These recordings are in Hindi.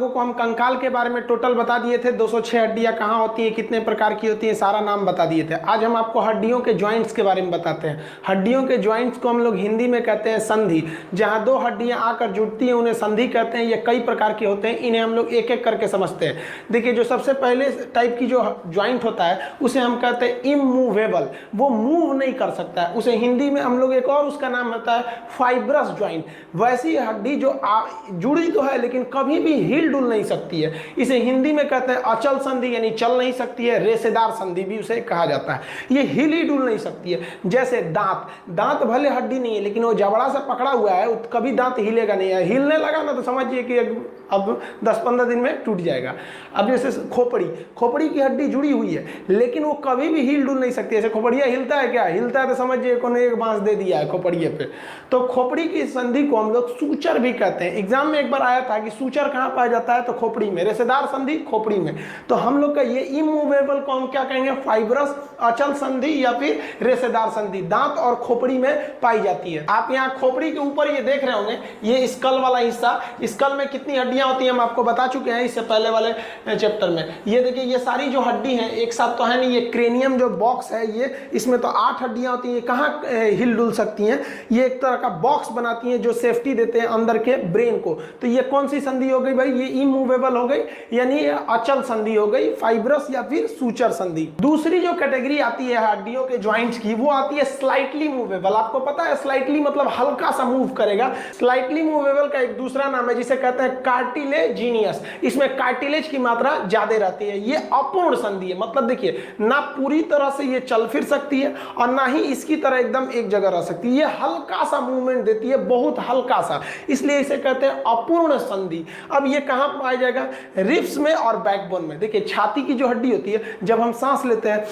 लोगों को हम कंकाल के बारे में टोटल बता दिए थे, 206 हड्डियां कहाँ होती हैं, कितने प्रकार की होती हैं, सारा नाम बता दिए थे। आज हम आपको हड्डियों के ज्वाइंट्स के बारे में बताते हैं। हड्डियों के ज्वाइंट्स को हम लोग हिंदी में कहते हैं संधि। जहाँ दो हड्डियां आकर जुड़ती हैं उन्हें संधि कहते हैं। ये कई प्रकार के होते हैं, इन्हें हम लोग एक एक करके समझते हैं। देखिए, जो सबसे पहले टाइप की जो ज्वाइंट होता है उसे हम कहते हैं इमूवेबल, वो मूव नहीं कर सकता है। उसे हिंदी में हम लोग एक और उसका नाम होता है फाइब्रस ज्वाइंट। वैसी हड्डी जो जुड़ी तो है लेकिन कभी भी हिल डुल नहीं सकती है, इसे हिंदी में कहते हैं अचल संधि, यानी चल नहीं सकती है। रेशेदार संधि भी उसे कहा जाता है। ये हिल ही डुल नहीं सकती है। जैसे दांत, दांत भले हड्डी नहीं है लेकिन वो जबड़ा से पकड़ा हुआ है, कभी दांत हिलेगा नहीं है। हिलने लगा ना तो समझिए कि अब 10-15 दिन में टूट जाएगा। अब जैसे खोपड़ी, खोपड़ी की हड्डी जुड़ी हुई है लेकिन वो कभी भी हिल डुल नहीं सकती। ऐसे खोपड़िया हिलता है क्या? हिलता है तो समझिए कोने एक बांस दे दिया है खोपड़िए पे। तो खोपड़ी की संधि को हम लोग सूचर भी कहते हैं। एग्जाम में एक बार आया था कि सूचर कहाँ पाया जाता है, तो खोपड़ी में। रेशेदार संधि खोपड़ी में। तो हम लोग का ये इमूवेबल को हम क्या कहेंगे? फाइब्रस अचल संधि या फिर रेशेदार संधि दांत और खोपड़ी में पाई जाती है। आप यहाँ खोपड़ी के ऊपर ये देख रहे होंगे, ये स्कल वाला हिस्सा। स्कल में कितनी हड्डियां होती हैं हम आपको बता चुके हैं इससे पहले वाले चैप्टर में। ये देखिए, ये सारी जो हड्डी है एक साथ तो है नहीं। ये क्रेनियम जो बॉक्स है, ये इसमें तो 8 हड्डियां होती हैं। ये कहाँ हिल डुल सकती हैं? ये एक तरह का बॉक्स बनाती हैं जो सेफ्टी देते हैं अंदर के ब्रेन को। तो ये कौन सी संधि हो गई भाई? ये इमूवेबल हो गई, यानी ये अचल संधि हो गई, फाइब्रस या फिर सूचर संधि। दूसरी जो कैटेगरी आती है हड्डियों के ज्वाइंट्स की, वो आती है स्लाइटली मूवेबल। आपको पता है स्लाइटली मतलब हल्का सा मूव करेगा। स्लाइटली मूवेबल का एक दूसरा नाम है जिसे कहते हैं कार्टिलेजिनियस। इसमें कार्टिलेज की मात्रा ज्यादा रहती है। ये अपूर्ण संधि है, मतलब देखिए ना पूरी तरह से ये चल फिर सकती है और ना ही इसकी तरह एकदम एक जगह रह सकती है। ये हल्का सा मूवमेंट देती है, बहुत हल्का सा, इसलिए इसे कहते हैं अपूर्ण संधि। अब ये कहां पाया जाएगा? रिब्स में और बैकबोन में। देखिए, छाती की जो हड्डी होती है, जब हम सांस लेते हैं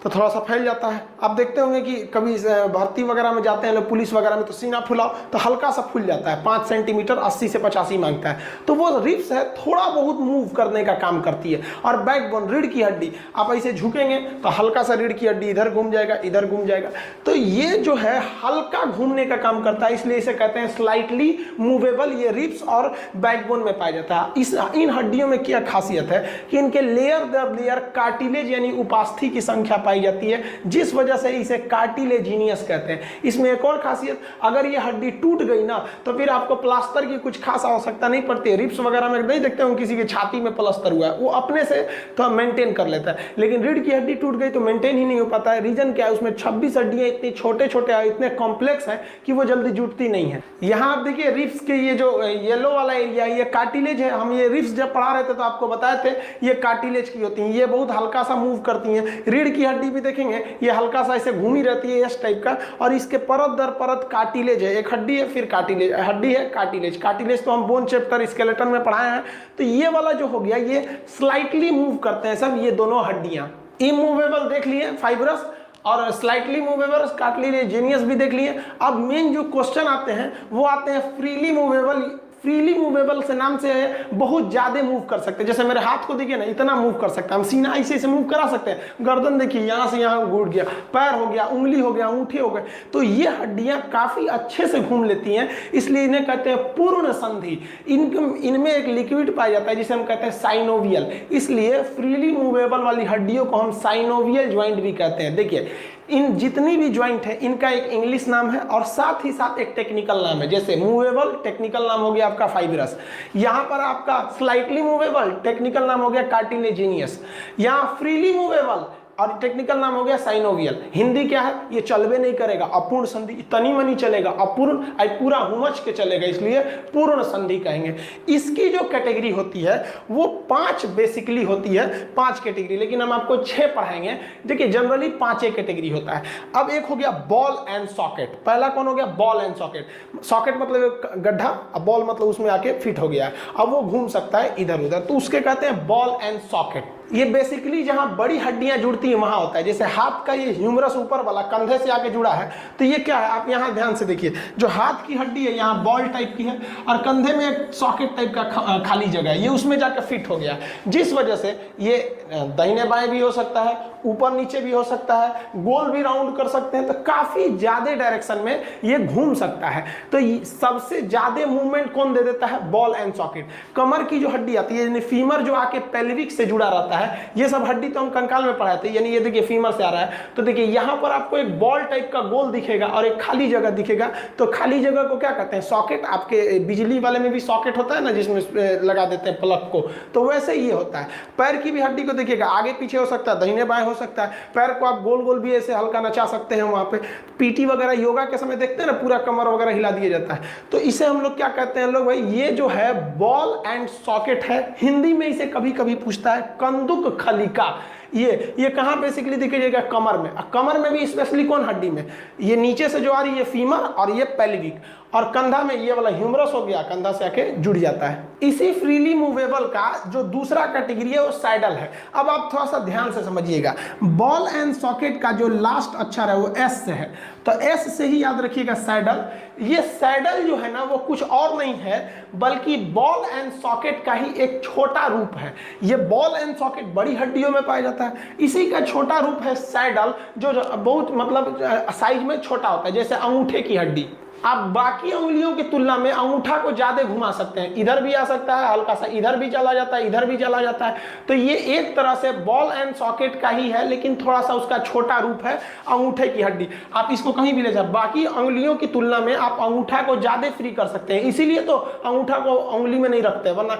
तो थोड़ा सा फैल जाता है। आप देखते होंगे कि कभी भर्ती वगैरह में जाते हैं लोग, पुलिस वगैरह में, तो सीना फुलाओ तो हल्का सा फूल जाता है। 5 सेंटीमीटर 80 से 85 मांगता है। तो वो रिब्स है, थोड़ा बहुत मूव करने का काम करती है। और बैकबोन, रीढ़ की हड्डी, आप ऐसे झुकेंगे तो हल्का सा रीढ़ की हड्डी इधर घूम जाएगा, इधर घूम जाएगा। तो ये जो है हल्का घूमने का काम करता है, इसलिए इसे कहते हैं स्लाइटली मूवेबल। ये रिब्स और बैकबोन में पाया जाता है। इन हड्डियों में क्या खासियत है कि इनके लेयर दर लेयर कार्टिलेज यानी उपास्थि की संख्या जाती है, जिस वजह से इसे कार्टिलेजिनियस कहते हैं। इसमें एक और खासियत, अगर ये हड्डी टूट गई ना तो फिर आपको प्लास्टर की कुछ खास आवश्यकता नहीं पड़ती है। रिब्स वगैरह में नहीं देखते हो किसी की छाती में प्लास्टर हुआ है, वो अपने से तो मेंटेन कर लेता है। लेकिन रीढ़ की हड्डी टूट गई तो मेंटेन ही नहीं हो पाता है। रीजन क्या है? उसमें 26 हड्डियां इतनी छोटे छोटे इतने कॉम्प्लेक्स है कि वो जल्दी जुटती नहीं है। यहाँ आप देखिए रिब्स के ये जो येलो वाला एरिया, ये कार्टिलेज है। हम ये रिब्स जब पढ़ा रहे थे तो आपको बताए थे ये कार्टिलेज की होती है। ये बहुत हल्का सा मूव करती है। रीढ़ की हड्डी भी देखेंगे ये हल्का सा ऐसे घूमी रहती है इस टाइप का, और इसके परत दर परत कार्टिलेज है। एक हड्डी है, फिर कार्टिलेज, हड्डी है, कार्टिलेज। कार्टिलेज तो हम बोन चैप्टर स्केलेटन में पढ़ाए हैं। तो ये वाला जो हो गया, ये स्लाइटली मूव करते हैं सब ये दोनों हड्डियां। इमूवेबल देख लिए फाइब्रस, और स्लाइटली मूवेबल कार्टिलेजिनियस भी देख लिए। अब मेन जो क्वेश्चन आते हैं वो आते हैं फ्रीली मूवेबल। फ्रीली मूवेबल से नाम से है बहुत ज्यादा मूव कर सकते हैं। जैसे मेरे हाथ को देखिए ना, इतना मूव कर सकता है। हम सीना ऐसे मूव करा सकते हैं। गर्दन देखिए, यहाँ से यहाँ घूट गया, पैर हो गया, उंगली हो गया, अंगूठे हो गए। तो ये हड्डियां काफी अच्छे से घूम लेती हैं, इसलिए इन्हें कहते हैं पूर्ण संधि। इनमें एक लिक्विड पाया जाता है जिसे हम कहते हैं साइनोवियल, इसलिए फ्रीली मूवेबल वाली हड्डियों को हम साइनोवियल ज्वाइंट भी कहते हैं। देखिए, इन जितनी भी ज्वाइंट है इनका एक इंग्लिश नाम है और साथ ही साथ एक टेक्निकल नाम है। जैसे मूवेबल टेक्निकल नाम हो गया आपका फाइब्रस, यहाँ पर आपका स्लाइटली मूवेबल टेक्निकल नाम हो गया कार्टिलेजिनियस, यहाँ फ्रीली मूवेबल और टेक्निकल नाम हो गया साइनोवियल। हिंदी क्या है? ये चलबे नहीं करेगा, अपूर्ण संधि, तनी मनी चलेगा, अपूर्ण पूरा हुमच के चलेगा, इसलिए पूर्ण संधि कहेंगे। इसकी जो कैटेगरी होती है वो 5 बेसिकली होती है, 5 कैटेगरी, लेकिन हम आपको 6 पढ़ाएंगे। देखिए, जनरली 5 कैटेगरी होता है। अब एक हो गया बॉल एंड सॉकेट। पहला कौन हो गया? Ball and socket. सॉकेट मतलब गड्ढा, अब बॉल मतलब उसमें आके फिट हो गया है, अब वो घूम सकता है इधर उधर, तो उसके कहते हैं बॉल एंड सॉकेट। ये बेसिकली जहां बड़ी हड्डियां जुड़ती हैं वहां होता है। जैसे हाथ का ये ह्यूमरस ऊपर वाला कंधे से आके जुड़ा है, तो ये क्या है, आप यहां ध्यान से देखिए, जो हाथ की हड्डी है यहाँ बॉल टाइप की है और कंधे में एक सॉकेट टाइप का खाली जगह है, ये उसमें जाकर फिट हो गया, जिस वजह से ये दाहिने बाएं भी हो सकता है, ऊपर नीचे भी हो सकता है, गोल भी राउंड कर सकते हैं, तो काफी ज्यादा डायरेक्शन में ये घूम सकता है। तो सबसे ज्यादा मूवमेंट कौन दे देता है, बॉल एंड सॉकेट। कमर की जो हड्डी आती है, यानी फीमर जो आके पेल्विक से जुड़ा रहता है, ये सब हड्डी तो हम कंकाल में पढ़ाए थे, यानी ये देखिए फीमर से आ रहा है, तो देखिए यहां पर आपको एक बॉल टाइप का गोल दिखेगा और एक खाली जगह दिखेगा, तो खाली जगह को क्या कहते हैं, सॉकेट। आपके बिजली वाले में भी सॉकेट होता है ना, जिसमें लगा देते हैं प्लग को, तो वैसे ये होता है। पैर की भी हड्डी को देखिएगा, आगे पीछे हो सकता है, दाहिने बाएं हो सकता है, पैर को आप गोल गोल भी ऐसे हल्का नचा सकते हैं। वहां पे पीटी वगैरह योगा के समय देखते हैं ना, पूरा कमर वगैरह हिला दिया जाता है, तो इसे हम लोग क्या कहते हैं लोग भाई, ये जो है बॉल एंड सॉकेट है। हिंदी में इसे कभी कभी पूछता है कंदुक खलिका। ये कहां बेसिकली दिखेगा, कमर में। कमर में भी स्पेशली कौन हड्डी में, ये नीचे से जो आ रही है फीमर और ये पेल्विक, और कंधा में ये वाला ह्यूमरस हो गया, कंधा से आके जुड़ जाता है। इसी फ्रीली मूवेबल का जो दूसरा कैटेगरी है वो सैडल है। अब आप थोड़ा सा ध्यान से समझिएगा, बॉल एंड सॉकेट का जो लास्ट अक्षर है वो एस से है, तो एस से ही याद रखिएगा सैडल। ये सैडल जो है ना वो कुछ और नहीं है बल्कि बॉल एंड सॉकेट का ही एक छोटा रूप है। ये बॉल एंड सॉकेट बड़ी हड्डियों में पाया जाता है, इसी का छोटा रूप है सैडल, जो बहुत मतलब साइज में छोटा होता है, जैसे अंगूठे की हड्डी। आप बाकी उंगलियों की तुलना में अंगूठा को ज्यादा घुमा सकते हैं, इधर भी आ सकता है, हल्का सा इधर भी चला जाता है, इधर भी चला जाता है, तो ये एक तरह से बॉल एंड सॉकेट का ही है, लेकिन थोड़ा सा उसका छोटा रूप है अंगूठे की हड्डी। आप इसको कहीं भी ले जाए, बाकी उंगलियों की तुलना में आप अंगूठा को ज्यादा फ्री कर सकते हैं, इसीलिए तो अंगूठा को उंगली में नहीं रखते, वरना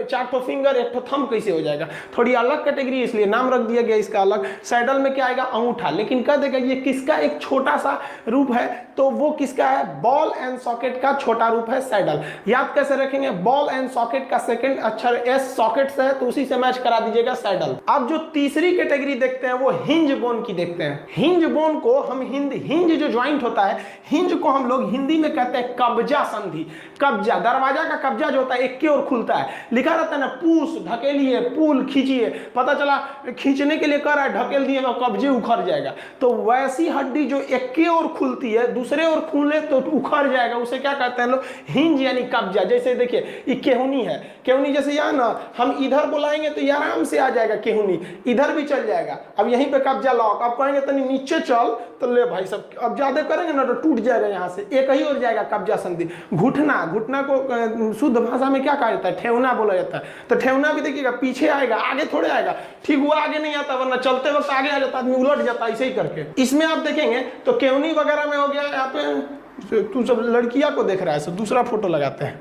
4 फिंगर 1 थंब कैसे हो जाएगा। थोड़ी अलग कैटेगरी, इसलिए नाम रख दिया गया इसका अलग। सैडल में क्या आएगा, अंगूठा, लेकिन कह देगा ये किसका एक छोटा सा रूप है, तो वो किसका है, बॉल एंड सॉकेट का छोटा रूप है सैडल। याद कैसे रखेंगे, बॉल एंड सॉकेट का सेकंड अक्षर एस सॉकेट से है, तो उसी से मैच करा दीजिएगा सैडल। अब जो तीसरी कैटेगरी देखते हैं वो हिंज बोन की देखते हैं। हिंज बोन को हम हिंज जो ज्वाइंट होता है, हिंज को हम लोग हिंदी में कहते हैं कब्जा संधि। कब्जा, दरवाजा का कब्जा जो होता है एक की ओर खुलता है, लिखा रहता है ना पूस ढकेलिए, पुल खींचिए, पता चला खींचने के लिए कर रहा है, ढकेल दिए कब्जे उखड़ जाएगा, तो वैसी हड्डी जो एक की ओर खुलती है दूसरे ओर खुले तो उखड़ जाएगा, उसे क्या कहते हैं लोग, हिंज यानी कब्जा। जैसे देखिए ये केहुनी है, केहुनी जैसे यहाँ ना हम इधर बुलाएंगे तो ये आराम से आ जाएगा केहुनी, इधर भी चल जाएगा। अब यहीं पे कब्जा लॉक, अब कहेंगे तनी नीचे चल तो ले भाई सब, अब ज्यादा करेंगे ना तो टूट जाएगा, यहाँ से एक ही और जाएगा कब्जा संधि। घुटना, घुटना को शुद्ध भाषा में क्या कहा जाता है, ठेवना बोला जाता है, तो ठेवना भी देखिएगा पीछे आएगा, आगे थोड़े आएगा, ठीक हुआ आगे नहीं आता, वरना चलते वक्त आगे आ जाता, आदमी उलट जाता, ऐसे ही करके। इसमें आप देखेंगे तो केहुनी वगैरह में हो गया, यहाँ पे तू सब लड़कियां को देख रहा है, सब दूसरा फोटो लगाते हैं,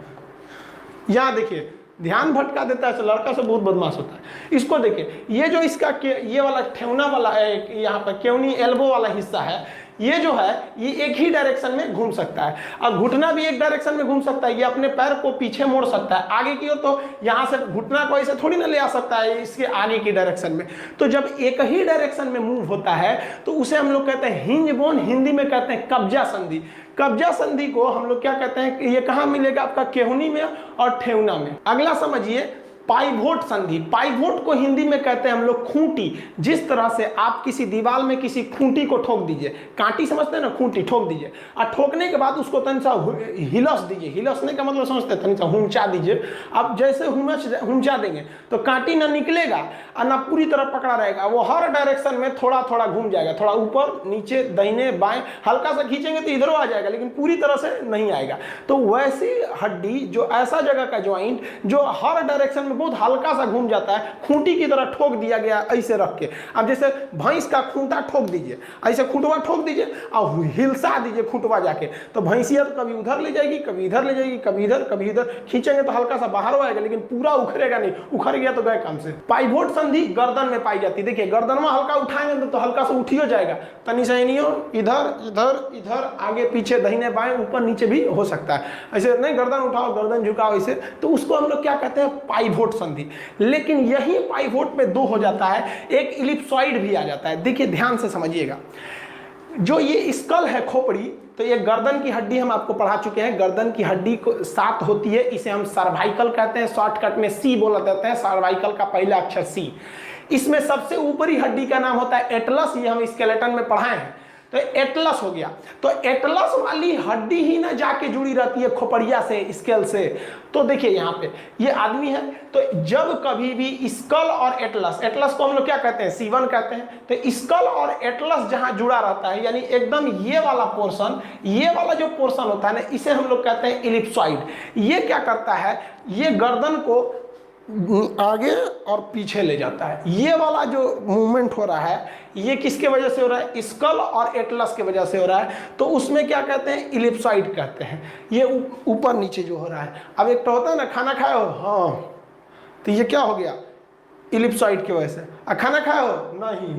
यहाँ देखिए ध्यान भटका देता है, लड़का से बहुत बदमाश होता है। इसको देखिए, ये जो इसका ये वाला ठेवना वाला है, यहाँ पर केवनी एल्बो वाला हिस्सा है, ये जो है ये एक ही डायरेक्शन में घूम सकता है, और घुटना भी एक डायरेक्शन में घूम सकता है, ये अपने पैर को पीछे मोड़ सकता है आगे की ओर, तो यहाँ से घुटना को ऐसे थोड़ी ना ले आ सकता है इसके आगे की डायरेक्शन में। तो जब एक ही डायरेक्शन में मूव होता है तो उसे हम लोग कहते हैं हिंज बोन, हिंदी में कहते हैं कब्जा संधि। कब्जा संधि को हम लोग क्या कहते हैं, ये कहाँ मिलेगा, आपका केहुनी में और ठेवना में। अगला समझिए पाइवोट संधि। पाइवोट को हिंदी में कहते हैं हम लोग खूंटी। जिस तरह से आप किसी दीवार में किसी खूंटी को ठोक दीजिए, कांटी समझते हैं ना, खूंटी ठोक दीजिए, और ठोकने के बाद उसको तन सा हिलस दीजिए, हिलसने का मतलब समझते हैं, तन सा हुमचा दीजिए। अब जैसे हुमचा देंगे तो कांटी ना निकलेगा और ना पूरी तरह पकड़ा रहेगा, वो हर डायरेक्शन में थोड़ा थोड़ा घूम जाएगा, थोड़ा ऊपर नीचे दाहिने बाएं, हल्का सा खींचेंगे तो इधर आ जाएगा, लेकिन पूरी तरह से नहीं आएगा। तो वैसी हड्डी जो ऐसा जगह का ज्वाइंट जो हर डायरेक्शन बहुत हल्का सा घूम जाता है, खूंटी की तरह ठोक दिया गया ऐसे रख के। अब जैसे भैंस का खूंटा ठोक दीजिए, ऐसे खूंटवा ठोक दीजिए और हिलसा दीजिए खूंटवा जाके, तो भैंसिया तो कभी उधर ले जाएगी, कभी इधर ले जाएगी, कभी इधर खींचेंगे तो हल्का सा बाहर आएगा, लेकिन पूरा उखड़ेगा नहीं, उखड़ गया तो गए काम से। पाइवोट संधि गर्दन में पाई जाती है। देखिए गर्दन में हल्का उठाएंगे तो हल्का सा उठी हो जाएगा, तनी सा नहीं हो, इधर इधर इधर आगे पीछे दाहिने बाएं ऊपर नीचे भी हो सकता है, ऐसे नहीं गर्दन उठाओ गर्दन झुकाओ ऐसे, तो उसको हम लोग क्या कहते हैं, पाइवोट संधि। लेकिन यही पाइवोट में दो हो जाता है, एक इलिप्सॉइड भी आ जाता है। देखिए ध्यान से समझिएगा, जो ये स्कल है, खोपड़ी, तो ये गर्दन की हड्डी हम आपको पढ़ा चुके हैं। गर्दन की हड्डी को 7 होती है, इसे हम सर्वाइकल कहते हैं, शॉर्टकट में सी बोला जाता है। सर्वाइकल का पहला अक्षर सी। इसमें सबसे ऊपरी हड्डी का नाम होता है एटलस, ये हम स्केलेटन में पढ़ाए हैं। तो एटलस हो गया। तो एटलस वाली हड्डी ही ना जाके जुड़ी रहती है खोपड़िया से, स्केल से। तो देखिए यहाँ पे ये आदमी है, तो जब कभी भी स्कल और एटलस, एटलस को हम लोग क्या कहते हैं, C1 कहते हैं। तो स्कल और एटलस जहां जुड़ा रहता है, यानी एकदम ये वाला पोर्शन, ये वाला जो पोर्शन होता है ना, इसे हम लोग कहते हैं इलिप्सॉइड। ये क्या करता है, ये गर्दन को आगे और पीछे ले जाता है। ये वाला जो मूवमेंट हो रहा है, ये किसके वजह से हो रहा है, स्कल और एटलस के वजह से हो रहा है। तो उसमें क्या कहते हैं, इलिप्सॉइड कहते हैं। ये ऊपर नीचे जो हो रहा है। अब एक तो होता है ना, खाना खाए हो, हाँ, तो ये क्या हो गया, इलिप्सॉइड की वजह से। खाना खाए हो, नहीं,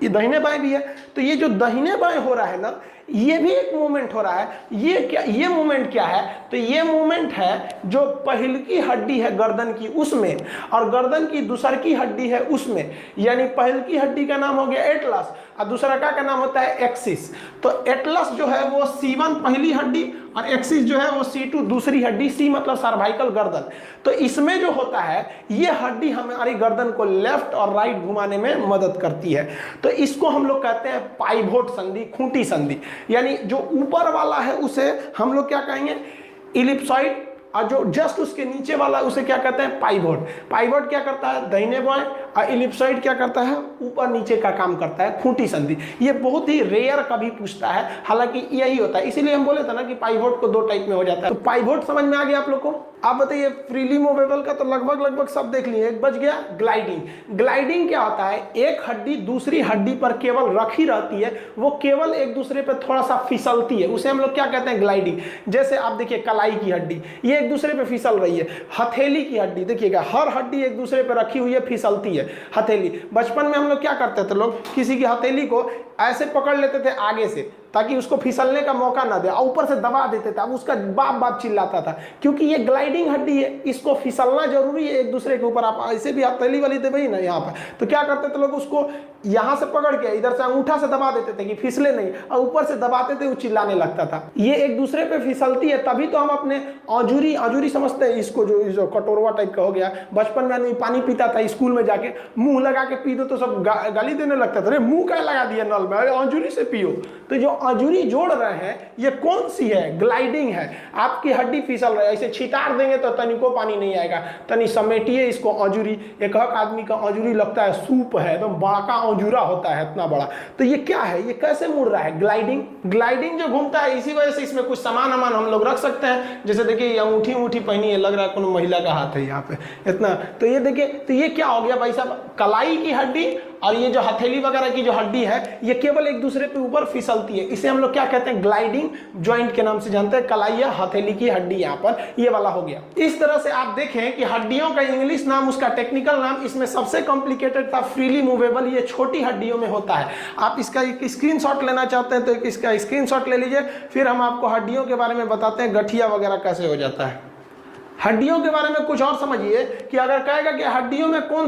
ये दाहिने बाएं भी है। तो ये जो दाहिने बाएं हो रहा है ना, ये भी एक मूवमेंट हो रहा है। ये क्या, ये मूवमेंट क्या है, तो ये मूवमेंट है जो पहल की हड्डी है गर्दन की, उसमें, और गर्दन की दूसर की हड्डी है उसमें। यानी पहल की हड्डी का नाम हो गया एटलस और दूसरा का नाम होता है एक्सिस। तो एटलस जो है वो C1 पहली हड्डी और एक्सिस जो है वो C2 दूसरी हड्डी। C मतलब सर्वाइकल गर्दन। तो इसमें जो होता है, ये हड्डी हमारी गर्दन को लेफ्ट और राइट घुमाने में मदद करती है। तो इसको हम लोग कहते हैं पाइवोट संधि, खूंटी संधि। यानी जो ऊपर वाला है उसे हम लोग क्या कहेंगे, इलिप्सॉइड, और जो जस्ट उसके नीचे वाला उसे क्या कहते हैं, पाइवोट। पाइवोट क्या करता है, दाहिने बाएं, और इलिप्सॉइड क्या करता है, ऊपर नीचे का काम करता है, खूंटी संधि। ये बहुत ही रेयर कभी पूछता है, हालांकि यही होता है। इसीलिए हम बोले थे ना कि पाइवोट को 2 टाइप में हो जाता है। तो पाइवोट समझ में आ गया आप लोग को। आप बताइए, फ्रीली मूवेबल का तो लगभग सब देख लिए। एक बच गया ग्लाइडिंग। ग्लाइडिंग क्या होता है, एक हड्डी दूसरी हड्डी पर केवल रखी रहती है, वो केवल एक दूसरे पर थोड़ा सा फिसलती है, उसे हम लोग क्या कहते हैं, ग्लाइडिंग। जैसे आप देखिए कलाई की हड्डी, ये एक दूसरे पे फिसल रही है। हथेली की हड्डी देखिएगा, हर हड्डी एक दूसरे पे रखी हुई है, फिसलती है हथेली। बचपन में हम लोग क्या करते थे, लोग किसी की हथेली को ऐसे पकड़ लेते थे आगे से, ताकि उसको फिसलने का मौका ना दे, और ऊपर से दबा देते थे। अब उसका बाप बाप चिल्लाता था, क्योंकि ये ग्लाइडिंग हड्डी है, इसको फिसलना जरूरी है एक दूसरे के ऊपर। आप ऐसे भी हथेली वाली देवे ना यहाँ पर, तो क्या करते थे लोग, उसको यहाँ से पकड़ के इधर से अंगूठा से दबा देते थे कि फिसले नहीं, और ऊपर से दबाते थे, वो चिल्लाने लगता था। ये एक दूसरे पे फिसलती है, तभी तो हम अपने औजूरी समझते हैं इसको, जो कटोरवा टाइप का हो गया। बचपन में आदमी पानी पीता था, स्कूल में जाके मुंह लगा के पी दो तो सब गाली देने लगता था, अरे मुंह क्या लगा दिया नल में, औजूरी से पियो। तो जो औजूरी जोड़ रहे हैं, ये कौन सी है, ग्लाइडिंग है। आपकी हड्डी फिसल रही है, ऐसे छितार देंगे तो तनिको पानी नहीं आएगा, तनी समेटिए इसको औजूरी। एक आदमी का औजूरी लगता है सूप है, एकदम बड़ा का औजूरा होता है, इतना बड़ा। तो ये क्या है, ये कैसे मुड़ रहा है, ग्लाइडिंग। ग्लाइडिंग जो घूमता है, इसी वजह से इसमें कुछ सामान हम लोग रख सकते हैं। जैसे देखिए अंगूठी पहनी है, लग रहा है कोनो महिला का हाथ है यहाँ पे इतना। तो ये देखिए, तो ये क्या हो गया भाई साहब, कलाई की हड्डी और ये जो हथेली वगैरह की जो हड्डी है, ये केवल एक दूसरे पे ऊपर फिसलती है। इसे हम लोग क्या कहते हैं, ग्लाइडिंग जॉइंट के नाम से जानते हैं। कलाई या हथेली की हड्डी यहाँ पर ये वाला हो गया। इस तरह से आप देखें कि हड्डियों का इंग्लिश नाम, उसका टेक्निकल नाम, इसमें सबसे कॉम्प्लिकेटेड था फ्रीली मूवेबल। ये छोटी हड्डियों में होता है। आप इसका एक स्क्रीनशॉट लेना चाहते हैं तो इसका स्क्रीनशॉट ले लीजिए, फिर हम आपको हड्डियों के बारे में बताते हैं, गठिया वगैरह कैसे हो जाता है। हड्डियों के बारे में कुछ और समझिए कि अगर कहेगा कि हड्डियों में कौन